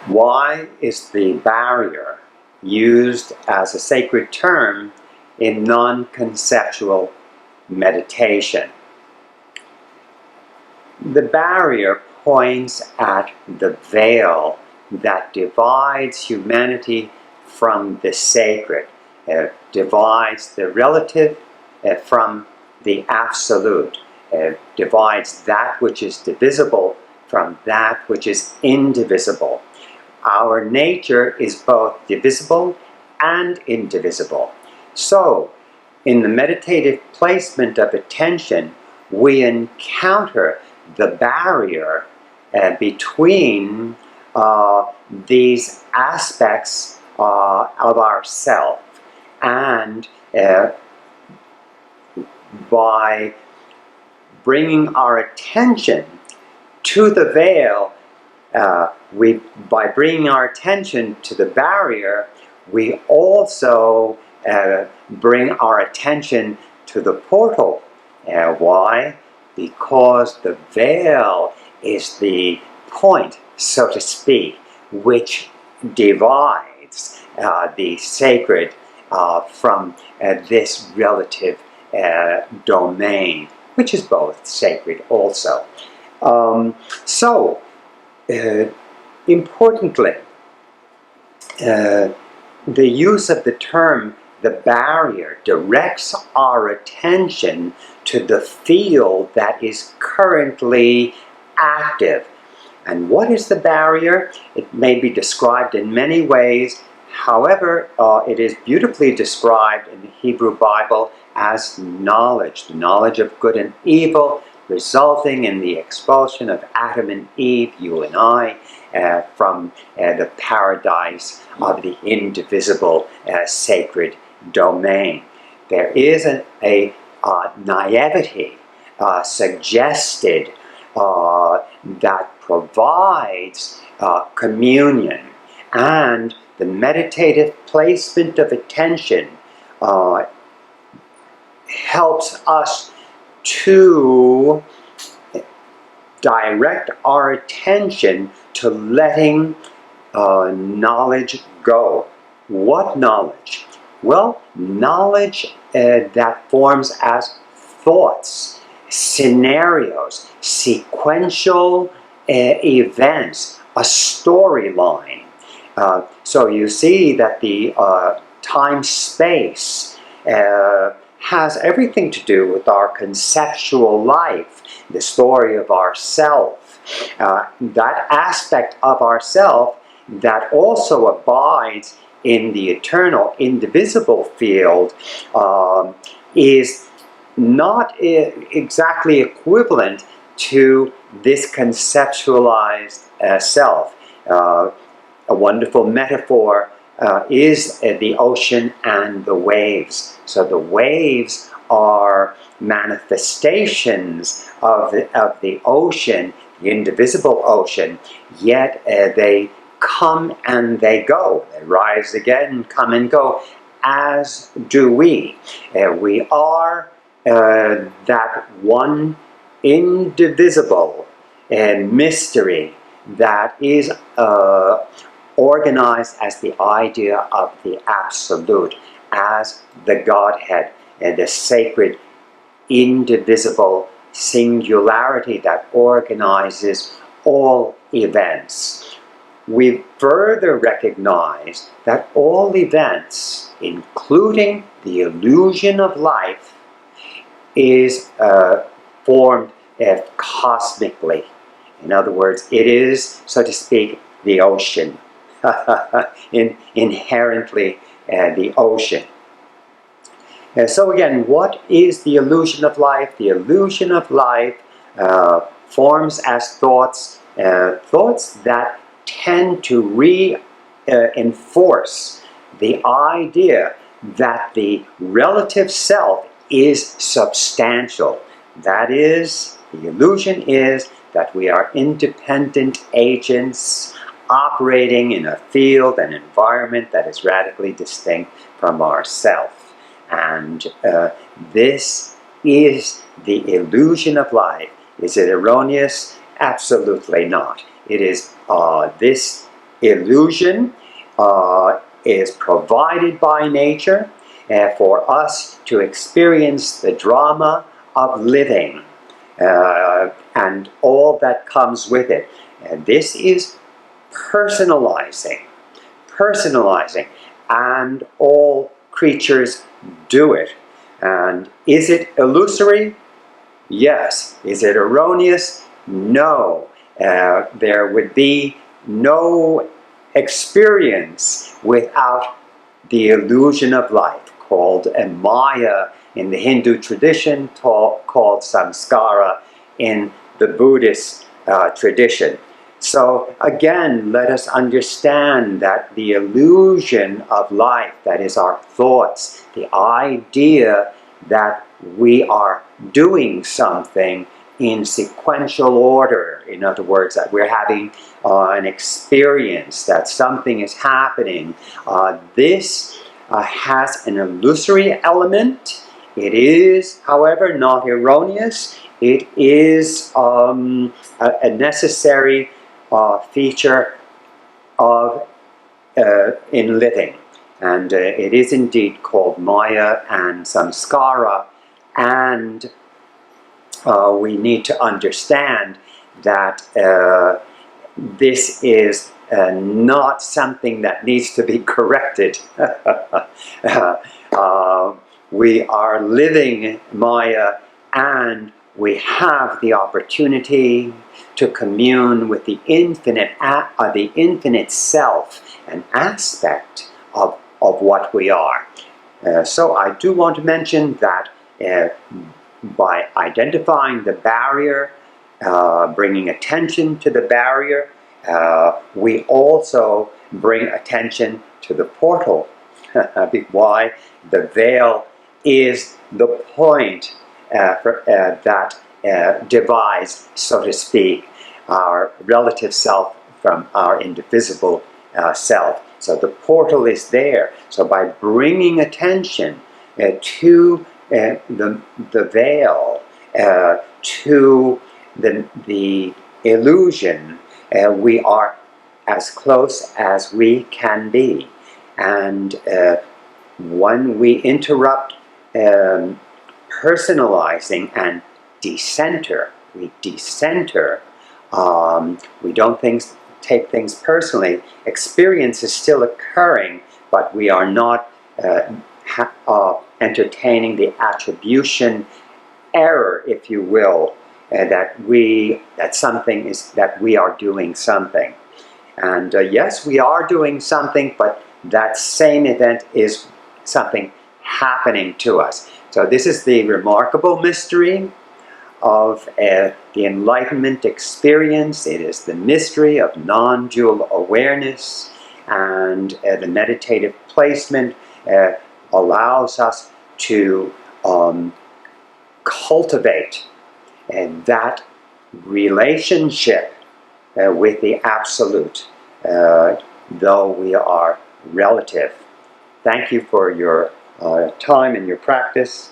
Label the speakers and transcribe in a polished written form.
Speaker 1: Why is the barrier used as a sacred term in non-conceptual meditation? The barrier points at the veil that divides humanity from the sacred, divides the relative from the absolute, divides that which is divisible from that which is indivisible. Our nature is both divisible and indivisible. So, in the meditative placement of attention, we encounter the barrier between these aspects of ourself, and by bringing our attention to the veil, by bringing our attention to the barrier, we also bring our attention to the portal. Why? Because the veil is the point, so to speak, which divides the sacred from this relative domain, which is both sacred also. Importantly, the use of the term the barrier directs our attention to the field that is currently active. And what is the barrier? It may be described in many ways. However, it is beautifully described in the Hebrew Bible as knowledge, the knowledge of good and evil, resulting in the expulsion of Adam and Eve, you and I, from the paradise of the indivisible sacred domain. There is a naivety suggested that provides communion, and the meditative placement of attention helps us to direct our attention to letting knowledge go. What knowledge? Well, knowledge that forms as thoughts, scenarios, sequential events, a storyline. So you see that the time-space has everything to do with our conceptual life, the story of ourself, that aspect of ourself that also abides in the eternal, indivisible field, is not exactly equivalent to this conceptualized self. A wonderful metaphor is the ocean and the waves. So the waves are manifestations of the ocean, the indivisible ocean, yet they come and they go. They rise again, come and go, as do we. We are that one indivisible mystery that is organized as the idea of the Absolute, as the Godhead, and the sacred, indivisible singularity that organizes all events. We further recognize that all events, including the illusion of life, is formed cosmically. In other words, it is, so to speak, the ocean. Inherently the ocean. So again, what is the illusion of life? The illusion of life forms as thoughts, thoughts that tend to reinforce the idea that the relative self is substantial. That is, the illusion is that we are independent agents operating in a field and environment that is radically distinct from ourself. And this is the illusion of life. Is it erroneous? Absolutely not. It is this illusion is provided by nature for us to experience the drama of living and all that comes with it. And this is personalizing, and all creatures do it. And is it illusory? Yes. Is it erroneous? No. There would be no experience without the illusion of life, called Maya in the Hindu tradition, called samskara in the Buddhist tradition. So again, let us understand that the illusion of life, that is our thoughts, the idea that we are doing something in sequential order, in other words, that we're having an experience, that something is happening, this has an illusory element. It is, however, not erroneous. It is a necessary feature of in living, and it is indeed called Maya and samskara, and we need to understand that this is not something that needs to be corrected. We are living Maya, and we have the opportunity to commune with the infinite self, an aspect of what we are. So I do want to mention that by identifying the barrier, bringing attention to the barrier, we also bring attention to the portal. Why? The veil is the point that divides, so to speak, our relative self from our indivisible self. So the portal is there. So by bringing attention to the veil, to the illusion, we are as close as we can be. And when we interrupt personalizing and decenter, we don't take things personally. Experience is still occurring, but we are not entertaining the attribution error, if you will, that we are doing something. And yes, we are doing something, but that same event is something happening to us. So this is the remarkable mystery of the enlightenment experience. It is the mystery of non-dual awareness, and the meditative placement allows us to cultivate that relationship with the Absolute, though we are relative. Thank you for your time and your practice.